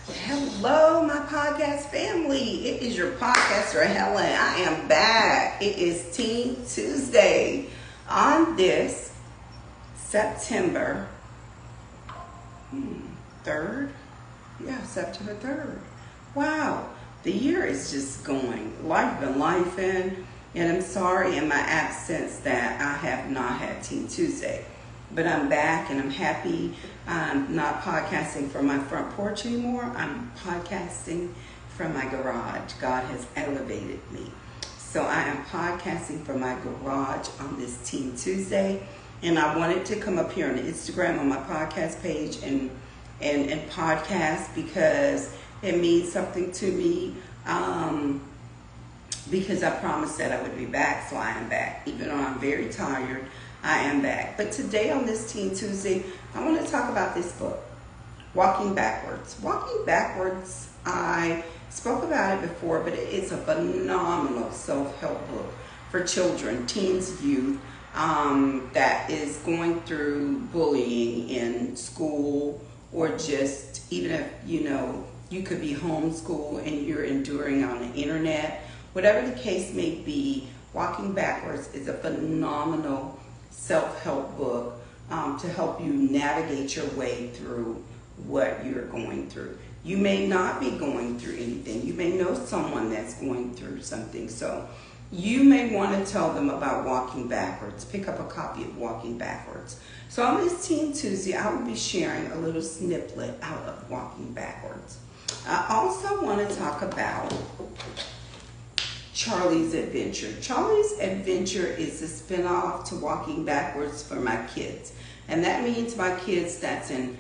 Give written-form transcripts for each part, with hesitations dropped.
Hello, my podcast family. It is your podcaster, Helen. I am back. It is Teen Tuesday on this September 3rd. Yeah, September 3rd. Wow, the year is just going. Life been lifing, and I'm sorry in my absence that I have not had Teen Tuesday. But I'm back and I'm happy. I'm not podcasting from my front porch anymore. I'm podcasting from my garage. God has elevated me. So I am podcasting from my garage on this Teen Tuesday. And I wanted to come up here on Instagram on my podcast page and podcast because it means something to me. Because I promised that I would be back, so I am back. Even though I'm very tired, I am back. But today on this Teen Tuesday, I want to talk about this book, Walking Backwards. Walking Backwards, I spoke about it before, but it's a phenomenal self-help book for children, teens, youth, that is going through bullying in school, or just even if, you could be homeschooled and you're enduring on the internet. Whatever the case may be, Walking Backwards is a phenomenal self-help book to help you navigate your way through what you're going through. You may not be going through anything. You may know someone that's going through something. So you may want to tell them about Walking Backwards. Pick up a copy of Walking Backwards. So on this Teen Tuesday, I will be sharing a little snippet out of Walking Backwards. I also want to talk about Charlie's Adventure. Charlie's Adventure is a spinoff to Walking Backwards for my kids. And that means my kids that's in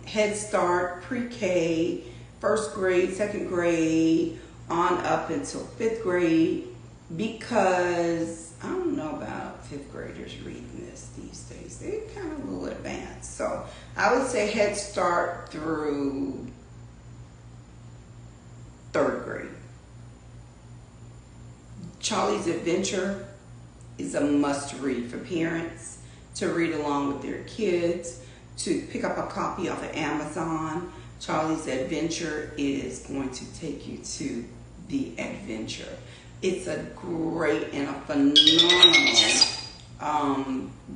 Head Start, pre-K, first grade, second grade, on up until fifth grade, because I don't know about fifth graders reading this these days. They're kind of a little advanced. So I would say Head Start through third grade. Charlie's Adventure is a must-read for parents to read along with their kids, to pick up a copy off of Amazon. Charlie's Adventure is going to take you to the adventure. It's a great and a phenomenal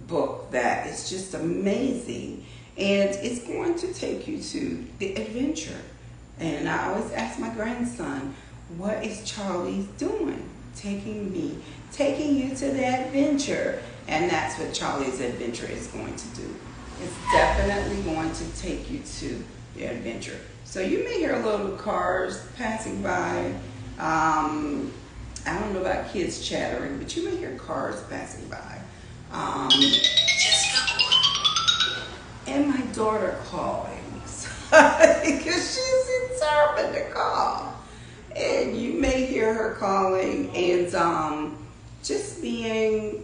book that is just amazing, and it's going to take you to the adventure. And I always ask my grandson, what is Charlie doing? Taking you to the adventure. And that's what Charlie's Adventure is going to do. It's definitely going to take you to the adventure. So you may hear little cars passing by. I don't know about kids chattering, but you may hear cars passing by. And my daughter calling. Because she's determined to call. And you may hear her calling and just being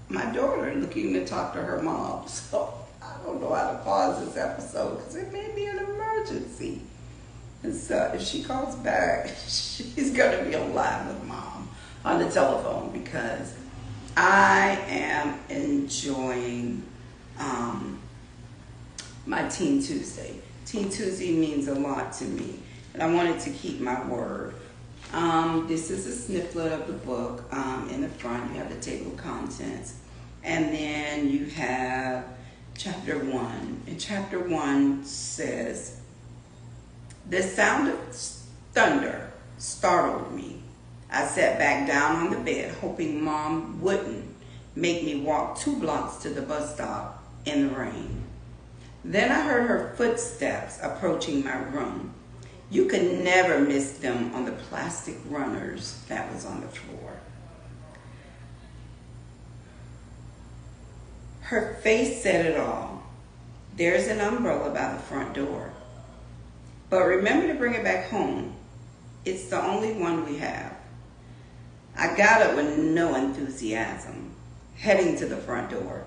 my daughter looking to talk to her mom. So I don't know how to pause this episode because it may be an emergency. And so if she calls back, she's going to be on live with mom on the telephone, because I am enjoying my Teen Tuesday. Teen Tuesday means a lot to me, and I wanted to keep my word. This is a snippet of the book. In the front, you have the table of contents, and then you have chapter 1. And chapter 1 says, "The sound of thunder startled me. I sat back down on the bed, hoping Mom wouldn't make me walk 2 blocks to the bus stop in the rain. Then I heard her footsteps approaching my room. You could never miss them on the plastic runners that was on the floor. Her face said it all. There's an umbrella by the front door. But remember to bring it back home. It's the only one we have." I got up with no enthusiasm, heading to the front door.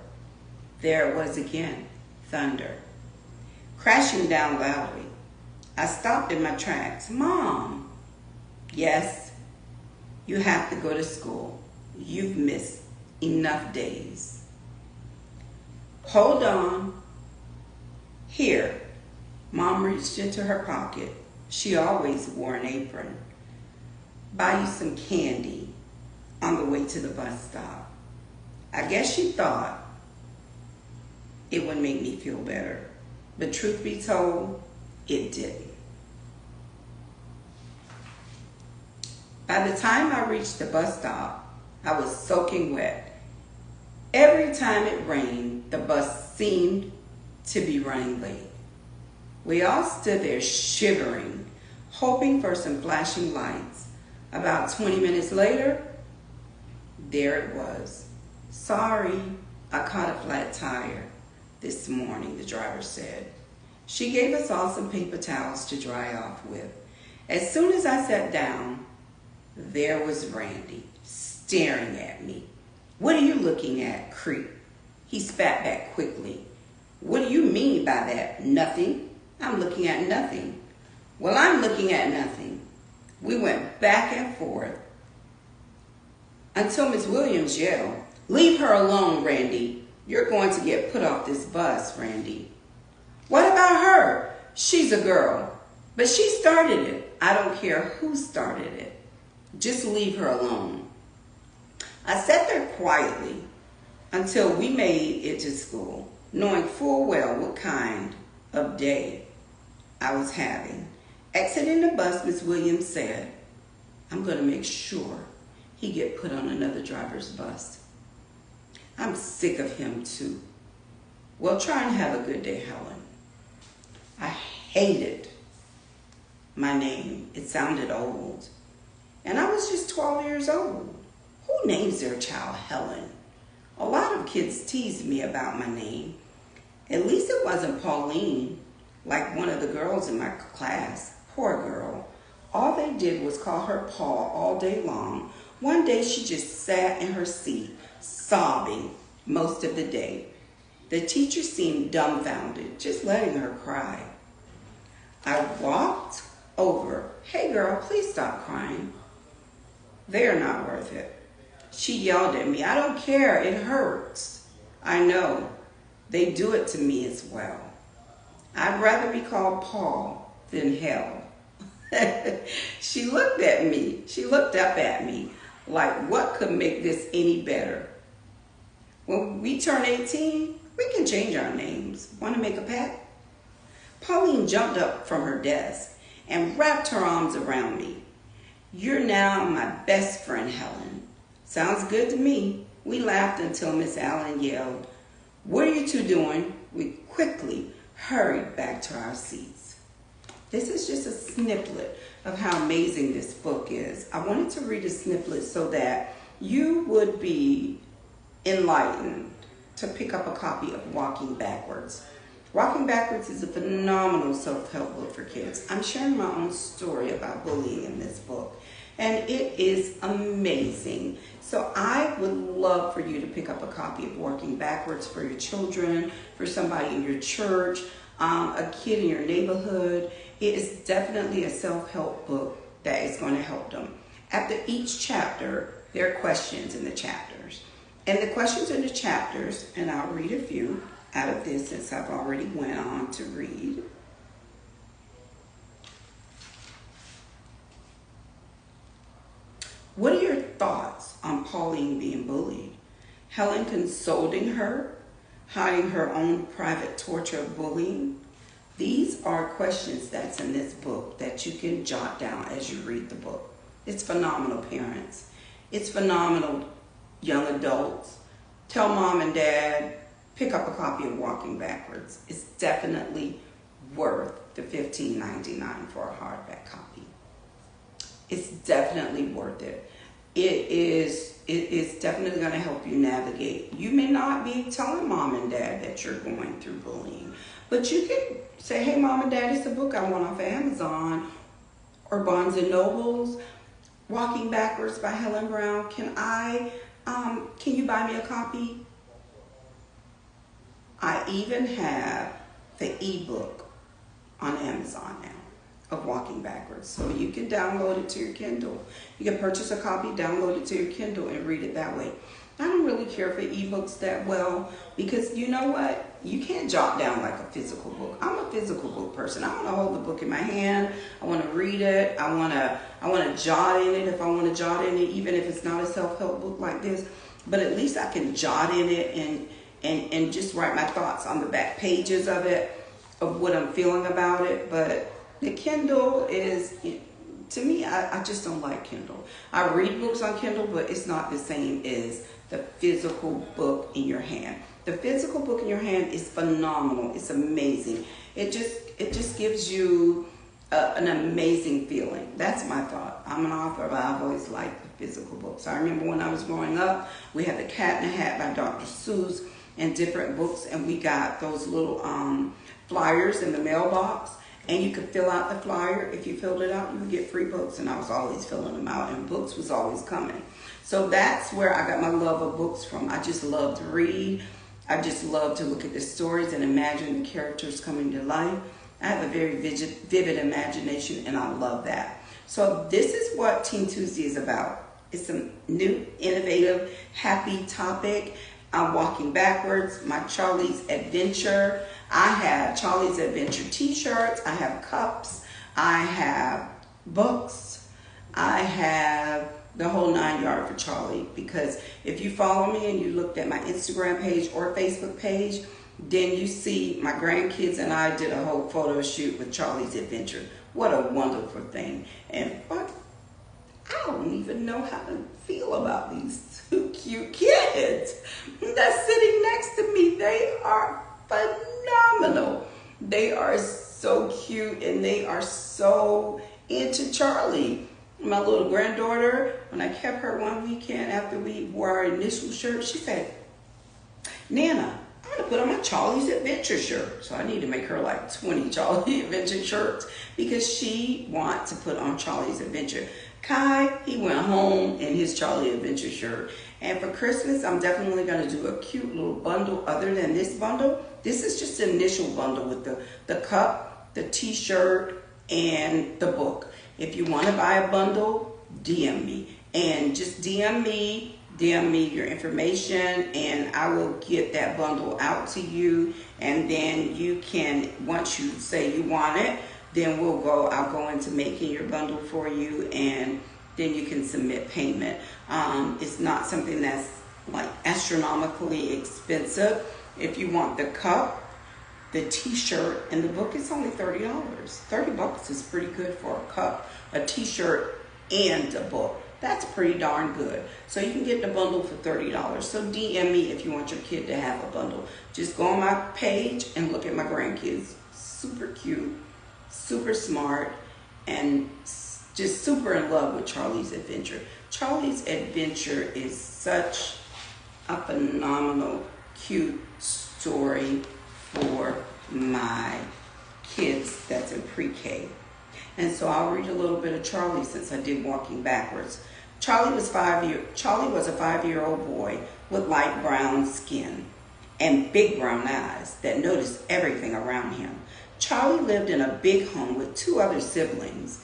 There it was again, thunder, crashing down loudly. I stopped in my tracks. "Mom." "Yes, you have to go to school. You've missed enough days." "Hold on. Here, Mom reached into her pocket. She always wore an apron. Buy you some candy on the way to the bus stop. I guess she thought it would make me feel better. But truth be told, it didn't. By the time I reached the bus stop, I was soaking wet. Every time it rained, the bus seemed to be running late. We all stood there shivering, hoping for some flashing lights. About 20 minutes later, there it was. Sorry, I caught a flat tire this morning, the driver said. She gave us all some paper towels to dry off with. As soon as I sat down, there was Randy staring at me. What are you looking at, creep? He spat back quickly. What do you mean by that? Nothing. I'm looking at nothing. Well, I'm looking at nothing. We went back and forth until Miss Williams yelled, Leave her alone, Randy. You're going to get put off this bus, Randy. What about her? She's a girl. But she started it. I don't care who started it. Just leave her alone. I sat there quietly until we made it to school, knowing full well what kind of day I was having. Exiting the bus, Miss Williams said, I'm going to make sure he get put on another driver's bus. I'm sick of him too. Well, try and have a good day, Helen. I hated my name. It sounded old. And I was just 12 years old. Who names their child Helen? A lot of kids teased me about my name. At least it wasn't Pauline, like one of the girls in my class. Poor girl. All they did was call her Paul all day long. One day she just sat in her seat, sobbing most of the day. The teacher seemed dumbfounded, just letting her cry. I walked over. Hey girl, please stop crying. They're not worth it. She yelled at me. I don't care. It hurts. I know. They do it to me as well. I'd rather be called Paul than hell. She looked at me. She looked up at me like, what could make this any better? When we turn 18, we can change our names. Want to make a pact? Pauline jumped up from her desk and wrapped her arms around me. You're now my best friend, Helen. Sounds good to me. We laughed until Miss Allen yelled, What are you two doing? We quickly hurried back to our seats. This is just a snippet of how amazing this book is. I wanted to read a snippet so that you would be enlightened to pick up a copy of Walking Backwards. Walking Backwards is a phenomenal self-help book for kids. I'm sharing my own story about bullying in this book, and it is amazing. So I would love for you to pick up a copy of Walking Backwards for your children, for somebody in your church, a kid in your neighborhood. It is definitely a self-help book that is going to help them. After each chapter, there are questions in the chapters. And the questions in the chapters, and I'll read a few out of this since I've already went on to read. What are your thoughts on Pauline being bullied? Helen consoling her, hiding her own private torture of bullying? These are questions that's in this book that you can jot down as you read the book. It's phenomenal, parents. It's phenomenal, young adults. Tell mom and dad, pick up a copy of Walking Backwards. It's definitely worth the $15.99 for a hardback copy. It's definitely worth it. It is definitely going to help you navigate. You may not be telling mom and dad that you're going through bullying, but you can say, hey, mom and dad, it's a book I want off of Amazon or Barnes & Noble's. Walking Backwards by Helen Brown. Can you buy me a copy? I even have the ebook on Amazon now of Walking Backwards. So you can download it to your Kindle. You can purchase a copy, download it to your Kindle, and read it that way. I don't really care for ebooks that well because you know what? you can't jot down like a physical book. I'm a physical book person. I want to hold the book in my hand. I want to read it. I want to jot in it if I want to jot in it, even if it's not a self-help book like this. But at least I can jot in it and just write my thoughts on the back pages of it, of what I'm feeling about it. But the Kindle is, to me, I just don't like Kindle. I read books on Kindle, but it's not the same as the physical book in your hand. The physical book in your hand is phenomenal. It's amazing. It just gives you an amazing feeling. That's my thought. I'm an author, but I've always liked the physical books. I remember when I was growing up, we had The Cat in the Hat by Dr. Seuss and different books, and we got those little flyers in the mailbox, and you could fill out the flyer. If you filled it out, you would get free books, and I was always filling them out, and books was always coming. So that's where I got my love of books from. I just love to read. I just love to look at the stories and imagine the characters coming to life. I have a very vivid imagination, and I love that. So this is what Teen Tuesday is about. It's a new, innovative, happy topic. I'm walking backwards. My Charlie's Adventure. I have Charlie's Adventure t-shirts. I have cups. I have books. I have the whole 9 yards for Charlie, because if you follow me and you looked at my Instagram page or Facebook page, then you see my grandkids and I did a whole photo shoot with Charlie's Adventure. What a wonderful thing. And I don't even know how to feel about these two cute kids that's sitting next to me. They are phenomenal. They are so cute, and they are so into Charlie. My little granddaughter, when I kept her one weekend after we wore our initial shirt, she said, Nana, I'm going to put on my Charlie's Adventure shirt. So I need to make her like 20 Charlie's Adventure shirts, because she wants to put on Charlie's Adventure. Kai, he went home in his Charlie Adventure shirt. And for Christmas, I'm definitely going to do a cute little bundle other than this bundle. This is just the initial bundle with the cup, the t-shirt, and the book. If you want to buy a bundle, DM me. And just DM me your information, and I will get that bundle out to you. And then you can, once you say you want it, then I'll go into making your bundle for you, and then you can submit payment. It's not something that's like astronomically expensive. If you want the cup, the t-shirt, and the book, it's only $30. $30 is pretty good for a cup, a t-shirt, and a book. That's pretty darn good. So you can get the bundle for $30. So DM me if you want your kid to have a bundle. Just go on my page and look at my grandkids. Super cute, super smart, and just super in love with Charlie's Adventure. Charlie's Adventure is such a phenomenal, cute story for my kids that's in pre-K. And so I'll read a little bit of Charlie, since I did Walking Backwards. Charlie was a 5-year-old boy with light brown skin and big brown eyes that noticed everything around him. Charlie lived in a big home with 2 other siblings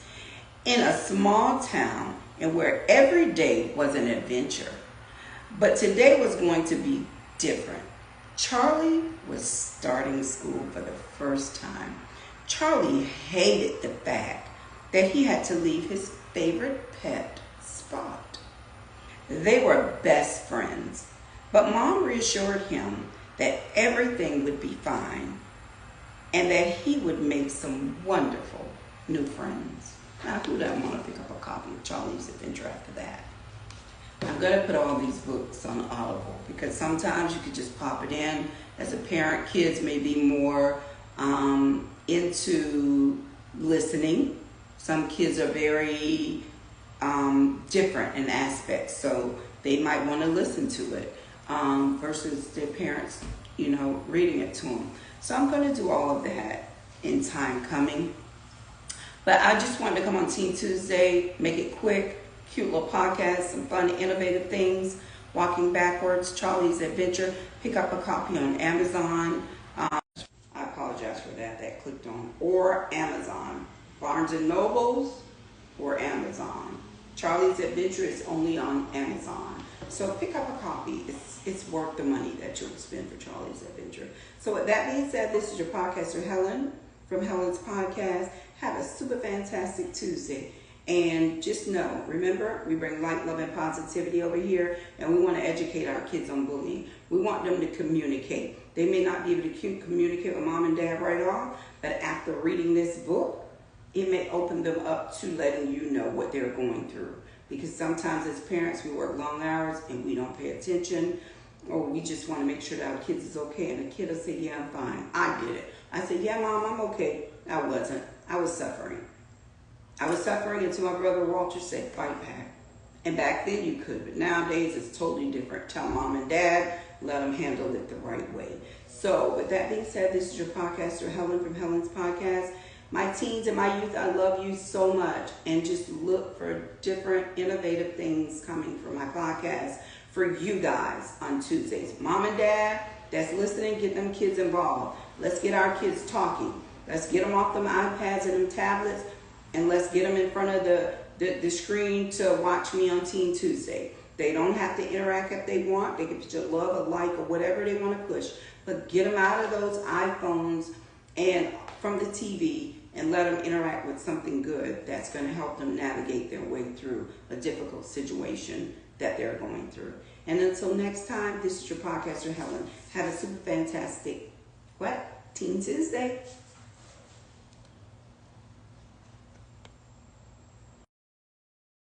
in a small town, and where every day was an adventure. But today was going to be different. Charlie was starting school for the first time. Charlie hated the fact that he had to leave his favorite pet, Spot. They were best friends, but Mom reassured him that everything would be fine and that he would make some wonderful new friends. Now, who doesn't want to pick up a copy of Charlie's Adventure after that? I'm going to put all these books on Audible, because sometimes you could just pop it in. As a parent, kids may be more into listening. Some kids are very different in aspects, so they might want to listen to it versus their parents, reading it to them. So I'm going to do all of that in time coming. But I just wanted to come on Teen Tuesday, make it quick, cute little podcast, some fun, innovative things. Walking Backwards, Charlie's Adventure. Pick up a copy on Amazon. I apologize for that clicked on. Or Amazon. Barnes & Nobles or Amazon. Charlie's Adventure is only on Amazon. So pick up a copy. It's worth the money that you'll spend for Charlie's Adventure. So with that being said, this is your podcaster Helen from Helen's Podcast. Have a super fantastic Tuesday. And just know, remember, we bring light, love, and positivity over here, and we want to educate our kids on bullying. We want them to communicate. They may not be able to communicate with mom and dad right off, but after reading this book, it may open them up to letting you know what they're going through. Because sometimes as parents, we work long hours and we don't pay attention, or we just want to make sure that our kids is okay. And the kid will say, yeah, I'm fine. I did it. I said, yeah, mom, I'm okay. I wasn't. I was suffering. I was suffering until my brother Walter said, fight back. And back then you could, but nowadays it's totally different. Tell mom and dad, let them handle it the right way. So with that being said, this is your podcaster Helen from Helen's Podcast. My teens and my youth, I love you so much. And just look for different innovative things coming from my podcast for you guys on Tuesdays. Mom and dad that's listening, get them kids involved. Let's get our kids talking. Let's get them off them iPads and them tablets, and let's get them in front of the screen to watch me on Teen Tuesday. They don't have to interact if they want. They can put your love, a like, or whatever they want to push. But get them out of those iPhones and from the TV and let them interact with something good that's going to help them navigate their way through a difficult situation that they're going through. And until next time, this is your podcaster, Helen. Have a super fantastic, Teen Tuesday.